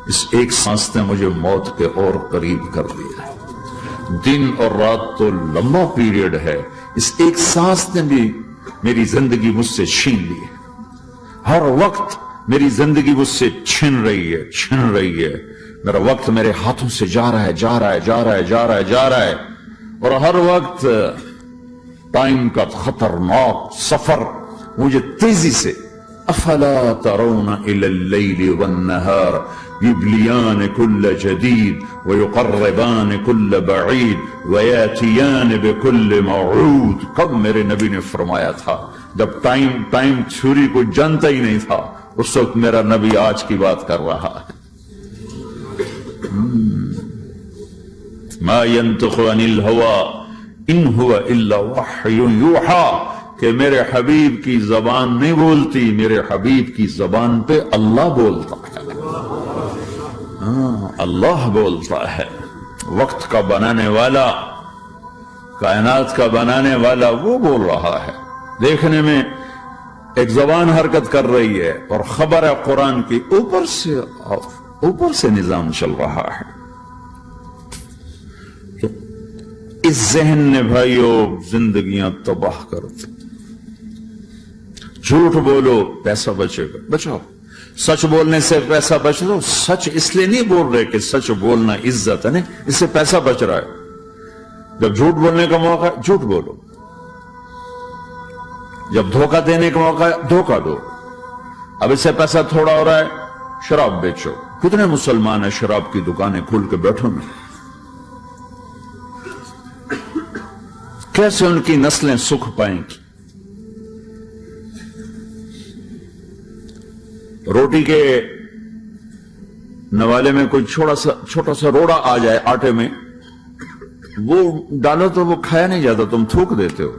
اس ایک سانس نے مجھے موت کے اور قریب کر دیا ہے. دن اور رات تو لمبا پیریڈ ہے, اس ایک سانس نے بھی میری زندگی مجھ سے چھین لی ہے. ہر وقت میری زندگی مجھ سے چھن رہی ہے. میرا وقت میرے ہاتھوں سے جا رہا ہے اور ہر وقت ٹائم کا خطرناک سفر مجھے تیزی سے افلا ترون الى اللیل والنہار یبلیان کل جدید ویقربان کل بعید ویاتیان بکل موعود. کب میرے نبی نے فرمایا تھا؟ جب ٹائم تھیوری کو جانتا ہی نہیں تھا, اس وقت میرا نبی آج کی بات کر رہا ہے. ما ينطق عن الهوى ان هو الا وحی یوحی, کہ میرے حبیب کی زبان نہیں بولتی, میرے حبیب کی زبان پہ اللہ بولتا ہے. اللہ بولتا ہے. وقت کا بنانے والا, کائنات کا بنانے والا وہ بول رہا ہے. دیکھنے میں ایک زبان حرکت کر رہی ہے اور خبر ہے قرآن کی, اوپر سے نظام چل رہا ہے. تو اس ذہن نے بھائیو زندگیاں تباہ کر دی. جھوٹ بولو پیسہ بچے گا, بچاؤ. سچ بولنے سے پیسہ بچ لو. سچ اس لیے نہیں بول رہے کہ سچ بولنا عزت ہے, نہیں, اس سے پیسہ بچ رہا ہے. جب جھوٹ بولنے کا موقع ہے جھوٹ بولو, جب دھوکہ دینے کا موقع ہے دھوکہ دو. اب اس سے پیسہ تھوڑا ہو رہا ہے, شراب بیچو. کتنے مسلمان ہیں شراب کی دکانیں کھول کے بیٹھو میں. کیسے ان کی نسلیں سکھ پائیں گی؟ روٹی کے نوالے میں کوئی چھوٹا سا روڑا آ جائے آٹے میں, وہ ڈالو تو وہ کھایا نہیں جاتا, تم تھوک دیتے ہو.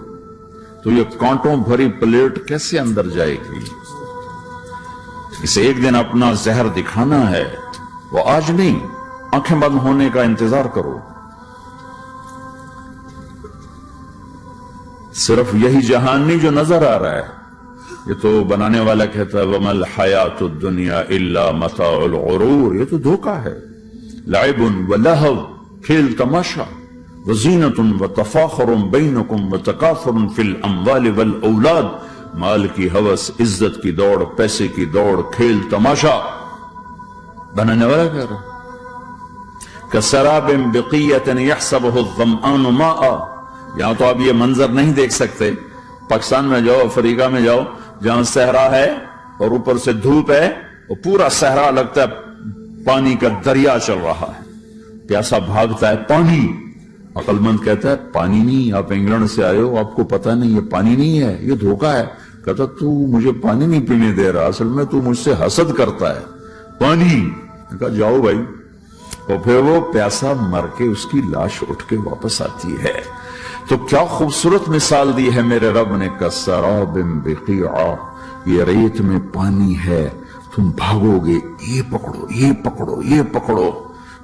تو یہ کانٹوں بھری پلیٹ کیسے اندر جائے گی؟ اسے ایک دن اپنا زہر دکھانا ہے, وہ آج نہیں, آنکھیں بند ہونے کا انتظار کرو. صرف یہی جہان نہیں جو نظر آ رہا ہے, یہ تو بنانے والا کہتا ہے وَمَا الْحَيَاةُ الدُّنْيَا إِلَّا مَتَاعُ الْغُرُورِ, یہ تو دھوکہ ہے. لَعِبٌ وَلَهَوْ, کھیل تماشا, وَزِينَةٌ وَتَفَاخُرٌ بَيْنَكُمْ وَتَكَاثُرٌ فِي الْأَمْوَالِ وَالْأَوْلَادِ, مال کی ہوس, عزت کی دوڑ, پیسے کی دوڑ, کھیل تماشا. بنانے والا کہہ رہا كَسَرَابٍ بِقِيَّةٍ يَحْسَبُهُ الظَّمْآنُ مَاءً. یہاں تو آپ یہ منظر نہیں دیکھ سکتے. پاکستان میں جاؤ, افریقہ میں جاؤ, جہاں صحرا ہے اور اوپر سے دھوپ ہے, وہ پورا صحرا لگتا ہے پانی کا دریا چل رہا ہے, پیاسا بھاگتا ہے پانی. عقل مند کہتا ہے پانی نہیں, آپ انگلینڈ سے آئے ہو, آپ کو پتہ نہیں یہ پانی نہیں ہے, یہ دھوکہ ہے. کہتا تو مجھے پانی نہیں پینے دے رہا, اصل میں تو مجھ سے حسد کرتا ہے. پانی. کہا جاؤ بھائی. اور پھر وہ پیاسا مر کے اس کی لاش اٹھ کے واپس آتی ہے. تو کیا خوبصورت مثال دی ہے میرے رب نے, کسراب بقیعہ, یہ ریت میں پانی ہے, تم بھاگو گے, یہ پکڑو, یہ پکڑو, یہ پکڑو.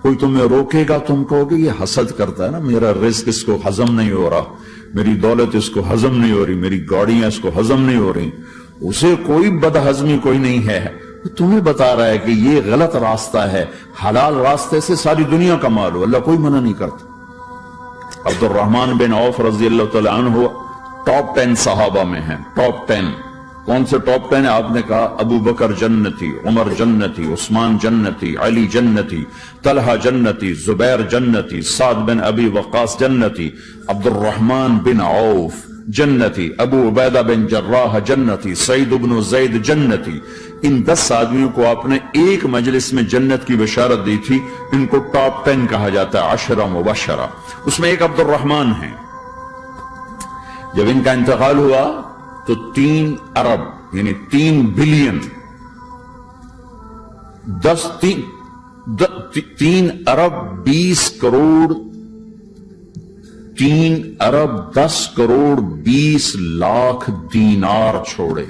کوئی تمہیں روکے گا, تم کہو گے یہ حسد کرتا ہے نا, میرا رزق اس کو ہضم نہیں ہو رہا, میری دولت اس کو ہضم نہیں ہو رہی, میری گاڑیاں اس کو ہضم نہیں ہو رہی. اسے کوئی بدہضمی کوئی نہیں ہے, تمہیں بتا رہا ہے کہ یہ غلط راستہ ہے, حلال راستے سے ساری دنیا کا مال ہو, اللہ کوئی منع نہیں کرتا. عبد الرحمن بن عوف رضی اللہ تعالیٰ عنہ ٹاپ 10 صحابہ میں ہیں. ٹاپ 10 کون سے ٹاپ 10 ہے؟ آپ نے کہا ابو بکر جنتی, عمر جنتی, عثمان جنتی, علی جنتی, طلحہ جنتی, زبیر جنتی, سعد بن ابی وقاص جنتی, عبد الرحمن بن عوف جنتی, ابو عبیدہ بن جراح جنتی, سعید بن زید جنتی. ان 10 آدمیوں کو آپ نے ایک مجلس میں جنت کی بشارت دی تھی. ان کو ٹاپ 10 کہا جاتا ہے, 10 مبشرہ. اس میں ایک عبد الرحمن ہے. جب ان کا انتقال ہوا تو 3 ارب یعنی 3 بلین 3 ارب 20 کروڑ 3 ارب 10 کروڑ 20 لاکھ دینار چھوڑے.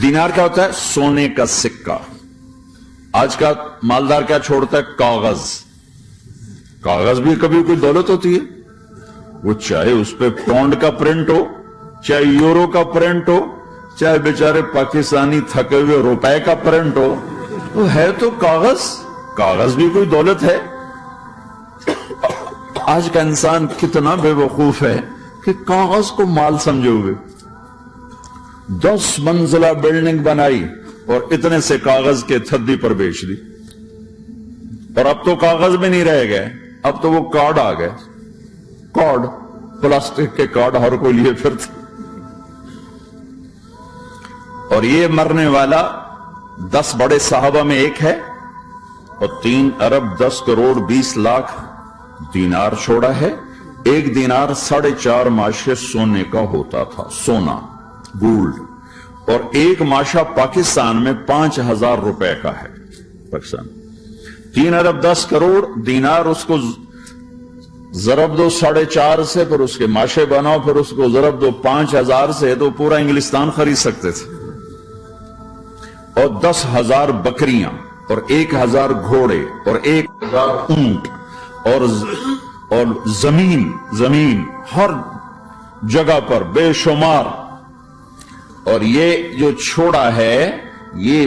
دینار کیا ہوتا ہے؟ سونے کا سکہ. آج کا مالدار کیا چھوڑتا ہے؟ کاغذ. کاغذ بھی کبھی کوئی دولت ہوتی ہے, وہ چاہے اس پہ پاؤنڈ کا پرنٹ ہو, چاہے یورو کا پرنٹ ہو, چاہے بیچارے پاکستانی تھکے ہوئے روپے کا پرنٹ ہو, وہ ہے تو کاغذ، کاغذ بھی کوئی دولت ہے؟ آج کا انسان کتنا بے وقوف ہے کہ کاغذ کو مال سمجھے ہوئے 10 منزلہ بلڈنگ بنائی اور اتنے سے کاغذ کے تھدی پر بیچ دی، اور اب تو کاغذ بھی نہیں رہ گئے، اب تو وہ کارڈ آ گئے، کارڈ، پلاسٹک کے کارڈ ہر کوئی لیے پھرتے، اور یہ مرنے والا 10 بڑے صحابہ میں ایک ہے، اور 3 ارب 10 کروڑ 20 لاکھ دینار چھوڑا ہے۔ ایک دینار 4.5 ماشے سونے کا ہوتا تھا، سونا، گولڈ، اور ایک ماشا پاکستان میں 5,000 روپے کا ہے پاکستان۔ 3 ارب 10 کروڑ دینار، اس کو ضرب دو 4.5 سے، پھر اس کے ماشے بناؤ، پھر اس کو ضرب دو 5,000 سے، تو پورا انگلستان خرید سکتے تھے۔ اور 10,000 بکریاں، اور 1,000 گھوڑے، اور 1,000 اونٹ، اور زمین ہر جگہ پر بے شمار۔ اور یہ جو چھوڑا ہے یہ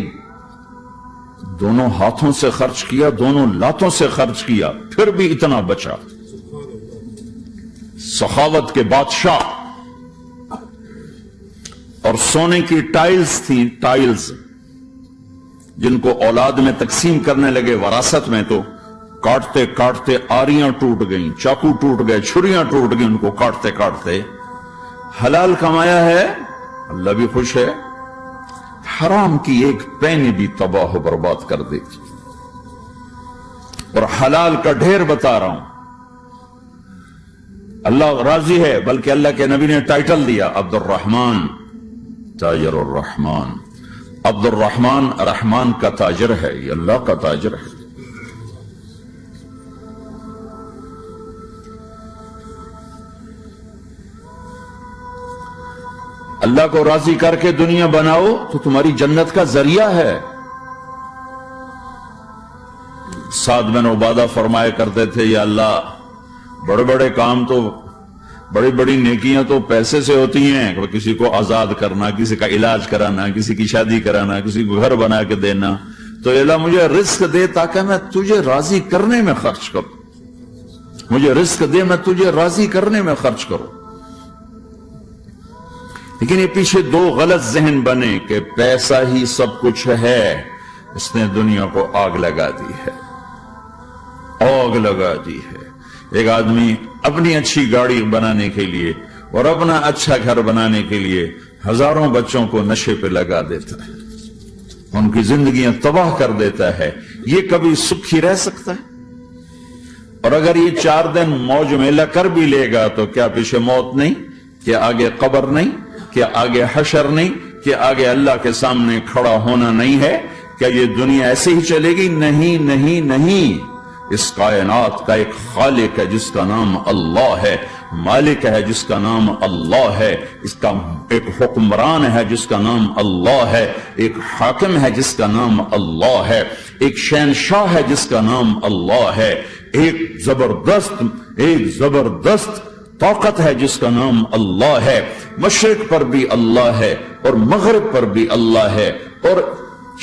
دونوں ہاتھوں سے خرچ کیا، دونوں لاتوں سے خرچ کیا، پھر بھی اتنا بچا۔ سخاوت کے بادشاہ۔ اور سونے کی ٹائلز تھیں، ٹائلز جن کو اولاد میں تقسیم کرنے لگے وراثت میں، تو کاٹتے کاٹتے آریاں ٹوٹ گئیں، چاقو ٹوٹ گئے، چھریاں ٹوٹ گئیں، ان کو کاٹتے کاٹتے۔ حلال کمایا ہے، اللہ بھی خوش ہے، حرام کی ایک پینی بھی تباہ و برباد کر دے گی۔ اور حلال کا ڈھیر بتا رہا ہوں، اللہ راضی ہے، بلکہ اللہ کے نبی نے ٹائٹل دیا عبد الرحمن تاجر الرحمن۔ عبد الرحمن رحمان کا تاجر ہے، یہ اللہ کا تاجر ہے۔ اللہ کو راضی کر کے دنیا بناؤ تو تمہاری جنت کا ذریعہ ہے۔ سعد بن عبادہ فرمایا کرتے تھے، یا اللہ بڑے بڑے کام تو، بڑی بڑی نیکیاں تو پیسے سے ہوتی ہیں، کسی کو آزاد کرنا، کسی کا علاج کرانا، کسی کی شادی کرانا، کسی کو گھر بنا کے دینا، تو اللہ مجھے رزق دے تاکہ میں تجھے راضی کرنے میں خرچ کروں، مجھے رزق دے میں تجھے راضی کرنے میں خرچ کروں۔ لیکن یہ پیچھے 2 غلط ذہن بنے کہ پیسہ ہی سب کچھ ہے، اس نے دنیا کو آگ لگا دی ہے، آگ لگا دی ہے۔ ایک آدمی اپنی اچھی گاڑی بنانے کے لیے اور اپنا اچھا گھر بنانے کے لیے ہزاروں بچوں کو نشے پہ لگا دیتا ہے، ان کی زندگیاں تباہ کر دیتا ہے۔ یہ کبھی سکھی رہ سکتا ہے؟ اور اگر یہ 4 دن موج میلہ کر بھی لے گا تو کیا پیچھے موت نہیں؟ کیا آگے قبر نہیں؟ کیا آگے حشر نہیں؟ کیا آگے اللہ کے سامنے کھڑا ہونا نہیں ہے؟ کیا یہ دنیا ایسے ہی چلے گی؟ نہیں نہیں نہیں، اس کائنات کا ایک خالق ہے جس کا نام اللہ ہے، مالک ہے جس کا نام اللہ ہے، اس کا ایک حکمران ہے جس کا نام اللہ ہے، ایک حاکم ہے جس کا نام اللہ ہے، ایک شہنشاہ ہے جس کا نام اللہ ہے، ایک زبردست طاقت ہے جس کا نام اللہ ہے۔ مشرق پر بھی اللہ ہے، اور مغرب پر بھی اللہ ہے، اور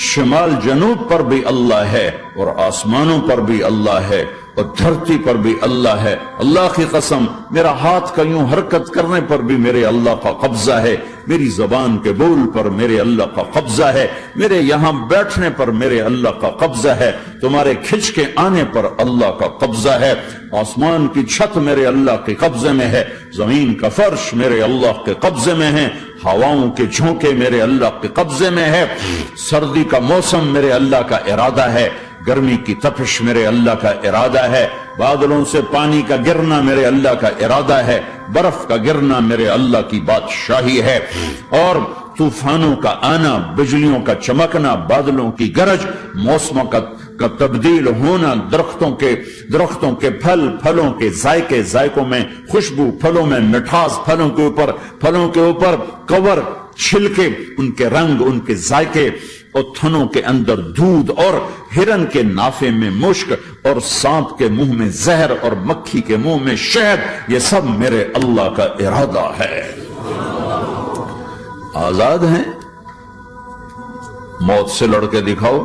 شمال جنوب پر بھی اللہ ہے، اور آسمانوں پر بھی اللہ ہے، اور دھرتی پر بھی اللہ ہے۔ اللہ کی قسم، میرا ہاتھ کا یوں حرکت کرنے پر بھی میرے اللہ کا قبضہ ہے، میری زبان کے بول پر میرے اللہ کا قبضہ ہے، میرے یہاں بیٹھنے پر میرے اللہ کا قبضہ ہے، تمہارے کھچ کے آنے پر اللہ کا قبضہ ہے۔ آسمان کی چھت میرے اللہ کے قبضے میں ہے، زمین کا فرش میرے اللہ کے قبضے میں ہے، ہواؤں کے جھونکے میرے اللہ کے قبضے میں ہے، سردی کا موسم میرے اللہ کا ارادہ ہے، گرمی کی تپش میرے اللہ کا ارادہ ہے، بادلوں سے پانی کا گرنا میرے اللہ کا ارادہ ہے، برف کا گرنا میرے اللہ کی بادشاہی ہے، اور طوفانوں کا آنا، بجلیوں کا چمکنا، بادلوں کی گرج، موسموں کا تبدیل ہونا، درختوں کے پھلوں کے ذائقوں میں خوشبو، پھلوں میں مٹھاس، پھلوں کے اوپر کور، چھلکے، ان کے رنگ، ان کے ذائقے، اور تھنوں کے اندر دودھ، اور ہرن کے نافے میں مشک، اور سانپ کے منہ میں زہر، اور مکھی کے منہ میں شہد، یہ سب میرے اللہ کا ارادہ ہے۔ آزاد ہیں، موت سے لڑ کے دکھاؤ،